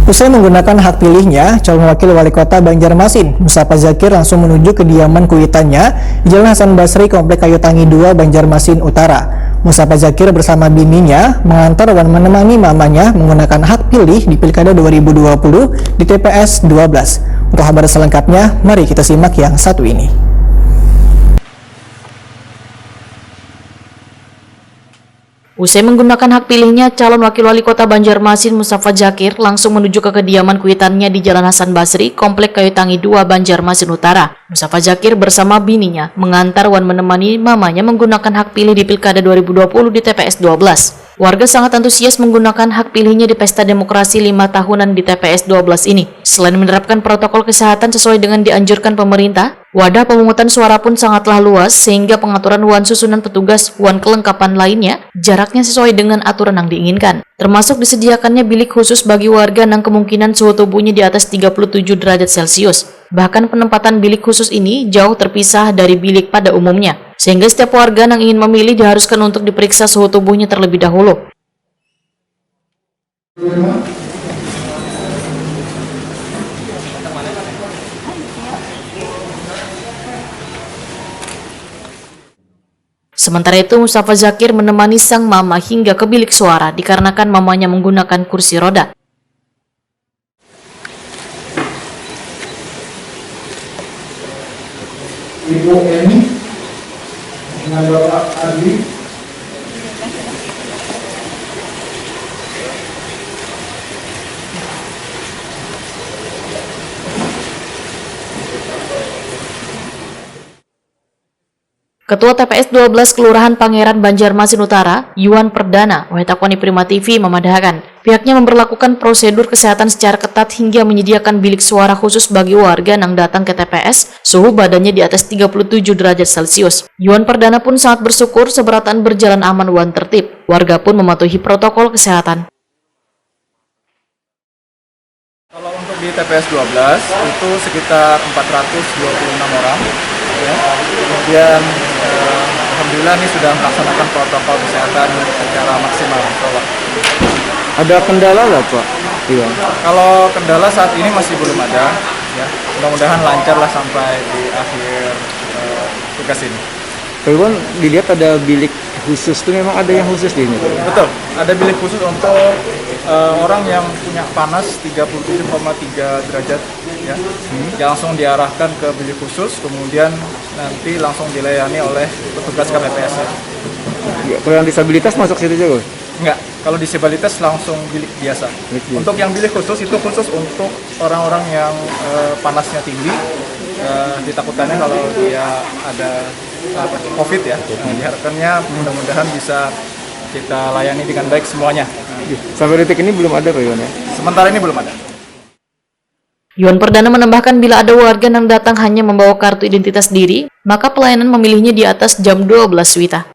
Usai menggunakan hak pilihnya, calon wakil wali kota Banjarmasin, Mustafa Zakir langsung menuju kediaman kuitannya di Jalan Hasan Basri, Komplek Kayu Tangi 2, Banjarmasin Utara. Mustafa Zakir bersama bininya mengantar dan menemani mamanya menggunakan hak pilih di Pilkada 2020 di TPS 12. Untuk kabar selengkapnya, mari kita simak yang satu ini. Usai menggunakan hak pilihnya, calon wakil wali kota Banjarmasin Mustafa Zakir langsung menuju ke kediaman kuitannya di Jalan Hasan Basri, Komplek Kayu Tangi 2, Banjarmasin Utara. Mustafa Zakir bersama bininya mengantar dan menemani mamanya menggunakan hak pilih di Pilkada 2020 di TPS 12. Warga sangat antusias menggunakan hak pilihnya di Pesta Demokrasi 5 tahunan di TPS 12 ini. Selain menerapkan protokol kesehatan sesuai dengan dianjurkan pemerintah, wadah pemungutan suara pun sangatlah luas sehingga pengaturan wan susunan petugas wan kelengkapan lainnya jaraknya sesuai dengan aturan yang diinginkan. Termasuk disediakannya bilik khusus bagi warga yang kemungkinan suhu tubuhnya di atas 37 derajat Celcius. Bahkan penempatan bilik khusus ini jauh terpisah dari bilik pada umumnya, sehingga setiap warga yang ingin memilih diharuskan untuk diperiksa suhu tubuhnya terlebih dahulu. Sementara itu, Mustafa Zakir menemani sang mama hingga ke bilik suara dikarenakan mamanya menggunakan kursi roda. Ibu Eni dengan Bapak Adi. Ketua TPS 12 Kelurahan Pangeran Banjarmasin Utara, Yuan Perdana, Wahitakoni Prima TV memadahkan pihaknya memperlakukan prosedur kesehatan secara ketat hingga menyediakan bilik suara khusus bagi warga yang datang ke TPS suhu badannya di atas 37 derajat Celcius. Yuan Perdana pun sangat bersyukur seberatan berjalan aman dan tertib. Warga pun mematuhi protokol kesehatan. Kalau untuk di TPS 12 itu sekitar 426 orang. Ya. Kemudian alhamdulillah ini sudah melaksanakan protokol kesehatan secara maksimal. Ada kendala nggak Pak? Iya. Kalau kendala saat ini masih belum ada, ya. Mudah-mudahan lancar lah sampai di akhir tugas ini. Pak Iwan, dilihat ada bilik khusus tuh, memang ada yang khusus di ini? Betul, ada bilik khusus untuk orang yang punya panas 37,3 derajat, ya. Langsung diarahkan ke bilik khusus, kemudian nanti langsung dilayani oleh petugas KPPS. Ya, kalau yang disabilitas masuk situ juga? Enggak, kalau disabilitas langsung bilik biasa. Untuk yang bilik khusus itu khusus untuk orang-orang yang panasnya tinggi, ditakutannya kalau dia ada COVID ya. Diharapkannya mudah-mudahan bisa kita layani dengan baik semuanya. Sampai detik ini belum ada Pak Iwan ya? Sementara ini belum ada. Yuan Perdana menambahkan bila ada warga yang datang hanya membawa kartu identitas diri, maka pelayanan memilihnya di atas jam 12 WITA.